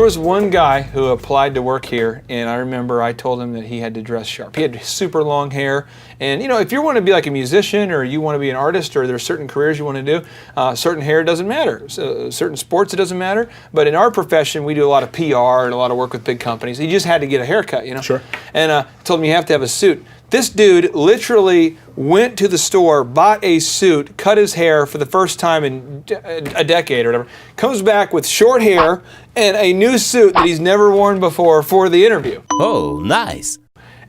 was one guy who applied to work here, and I remember I told him that he had to dress sharp. He had super long hair, and if you want to be like a musician or you want to be an artist or there's certain careers you want to do, certain hair doesn't matter. So, certain sports it doesn't matter. But in our profession, we do a lot of PR and a lot of work with big companies. He just had to get a haircut, Sure. And I told him you have to have a suit. This dude literally went to the store, bought a suit, cut his hair for the first time in a decade or whatever, comes back with short hair and a new suit that he's never worn before for the interview. Oh, nice.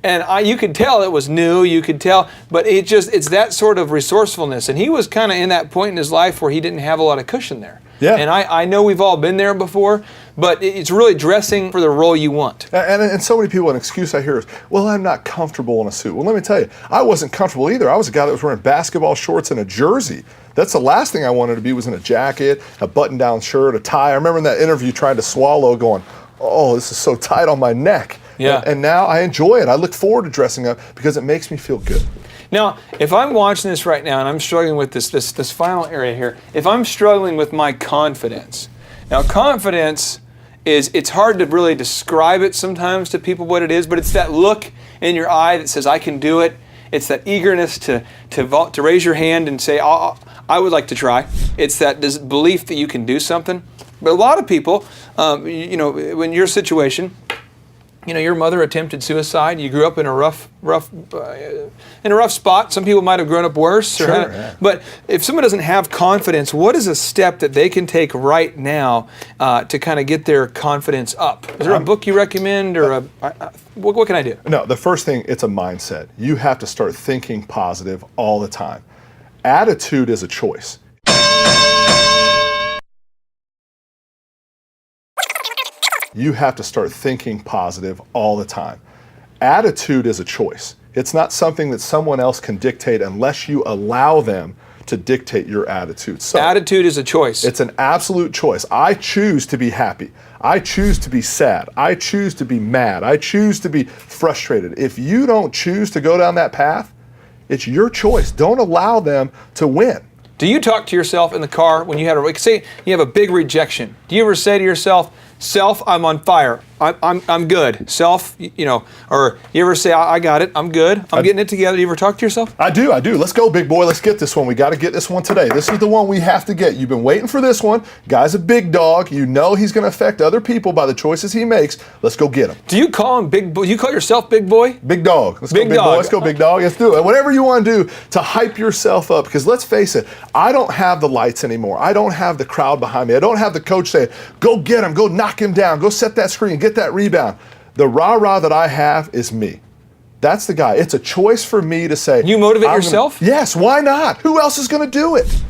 And you could tell it was new, you could tell, but it's that sort of resourcefulness. And he was kind of in that point in his life where he didn't have a lot of cushion there. Yeah. And I know we've all been there before, but it's really dressing for the role you want. And so many people, an excuse I hear is, well, I'm not comfortable in a suit. Well, let me tell you, I wasn't comfortable either. I was a guy that was wearing basketball shorts and a jersey. That's the last thing I wanted to be, was in a jacket, a button-down shirt, a tie. I remember in that interview trying to swallow going, oh, this is so tight on my neck. Yeah. And now I enjoy it. I look forward to dressing up because it makes me feel good. Now, if I'm watching this right now and I'm struggling with this final area here, if I'm struggling with my confidence, now confidence it's hard to really describe it sometimes to people what it is, but it's that look in your eye that says, I can do it. It's that eagerness to raise your hand and say, I would like to try. It's that this belief that you can do something. But a lot of people, in your situation, your mother attempted suicide. You grew up in a rough spot. Some people might have grown up worse. Sure, yeah. But if someone doesn't have confidence, what is a step that they can take right now to kind of get their confidence up? Is there a book you recommend, or what can I do? No, the first thing, it's a mindset. You have to start thinking positive all the time. Attitude is a choice. You have to start thinking positive all the time. Attitude is a choice. It's not something that someone else can dictate unless you allow them to dictate your attitude. So, attitude is a choice. It's an absolute choice. I choose to be happy. I choose to be sad. I choose to be mad. I choose to be frustrated. If you don't choose to go down that path, it's your choice. Don't allow them to win. Do you talk to yourself in the car when you had say you have a big rejection? Do you ever say to yourself, self, I'm on fire. I'm good. Self, or you ever say, I got it. I'm good. I'm getting it together. Do you ever talk to yourself? I do. Let's go, big boy. Let's get this one. We got to get this one today. This is the one we have to get. You've been waiting for this one. Guy's a big dog. You know he's going to affect other people by the choices he makes. Let's go get him. Do you call him big boy? Do you call yourself big boy? Big dog. Let's big go, big dog. boy. Let's go, big dog. Let's do it. Whatever you want to do to hype yourself up, because let's face it, I don't have the lights anymore. I don't have the crowd behind me. I don't have the coach saying, go get him, go knock him down, go set that screen, get that rebound. The rah-rah that I have is me. That's the guy. It's a choice for me to say. You motivate yourself? Yes, why not? Who else is going to do it?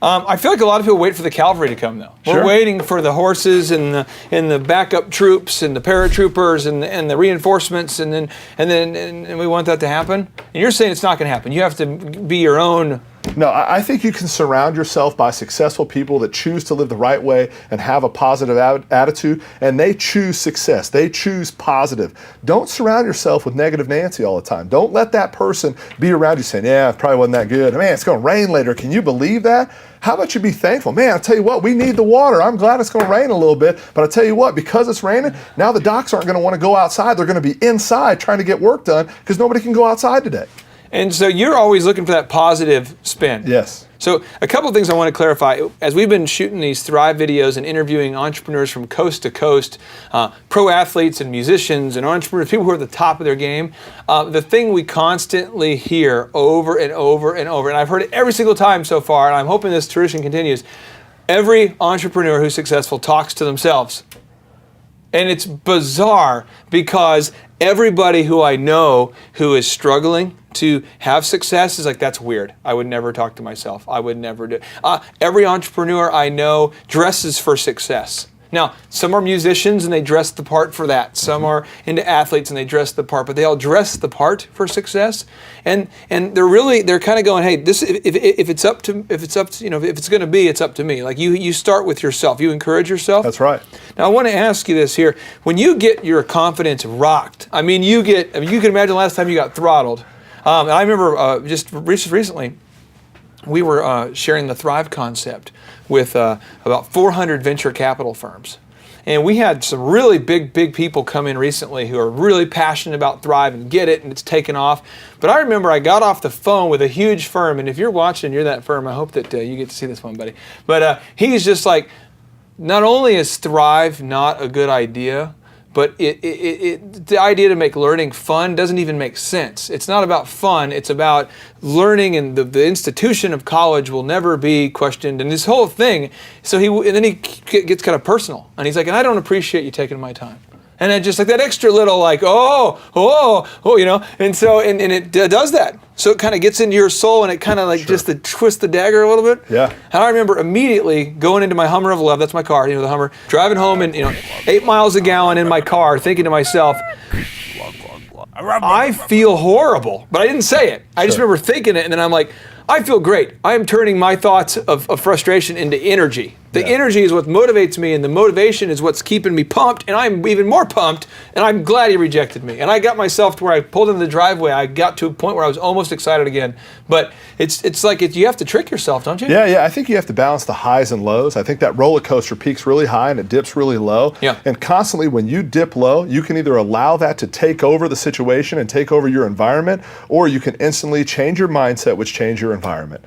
I feel like a lot of people wait for the cavalry to come, though. Sure. We're waiting for the horses and the backup troops and the paratroopers and the reinforcements, and we want that to happen. And you're saying it's not going to happen. You have to be your own. No, I think you can surround yourself by successful people that choose to live the right way and have a positive attitude, and they choose success. They choose positive. Don't surround yourself with negative Nancy all the time. Don't let that person be around you saying, yeah, it probably wasn't that good. Man, it's going to rain later. Can you believe that? How about you be thankful? Man, I'll tell you what, we need the water. I'm glad it's going to rain a little bit, but I'll tell you what, because it's raining, now the docs aren't going to want to go outside. They're going to be inside trying to get work done because nobody can go outside today. And so you're always looking for that positive spin. Yes. So a couple of things I want to clarify. As we've been shooting these Thrive videos and interviewing entrepreneurs from coast to coast, pro athletes and musicians and entrepreneurs, people who are at the top of their game, the thing we constantly hear over and over and over, and I've heard it every single time so far, and I'm hoping this tradition continues, every entrepreneur who's successful talks to themselves. And it's bizarre because everybody who I know who is struggling to have success is like, that's weird. I would never talk to myself. I would never do it. Every entrepreneur I know dresses for success. Now, some are musicians and they dress the part for that. Some are into athletes and they dress the part, but they all dress the part for success. And they're kind of going, hey, this if it's going to be, it's up to me. Like you start with yourself. You encourage yourself. That's right. Now I want to ask you this here. When you get your confidence rocked, you can imagine the last time you got throttled. And I remember just recently, we were sharing the Thrive concept with about 400 venture capital firms. And we had some really big people come in recently who are really passionate about Thrive and get it, and it's taken off. But I remember I got off the phone with a huge firm, and if you're watching, you're that firm, I hope that you get to see this one, buddy. But he's just like, not only is Thrive not a good idea, but the idea to make learning fun doesn't even make sense. It's not about fun, it's about learning, and the institution of college will never be questioned, and this whole thing. So then he gets kind of personal, and he's like, and I don't appreciate you taking my time. And then just like that extra little like, you know, and so, and it does that. So it kind of gets into your soul, and it kind of like just twist the dagger a little bit. Yeah. And I remember immediately going into my Hummer of Love, that's my car, you know, the Hummer, driving home and, 8 miles a gallon in my car, thinking to myself, I feel horrible, but I didn't say it. I just remember thinking it, and then I'm like, I feel great. I am turning my thoughts of frustration into energy. The energy is what motivates me, and the motivation is what's keeping me pumped, and I'm even more pumped, and I'm glad he rejected me. And I got myself to where I pulled into the driveway, I got to a point where I was almost excited again. But it's like you have to trick yourself, don't you? Yeah. I think you have to balance the highs and lows. I think that roller coaster peaks really high and it dips really low. Yeah. And constantly when you dip low, you can either allow that to take over the situation and take over your environment, or you can instantly change your mindset, which change your environment.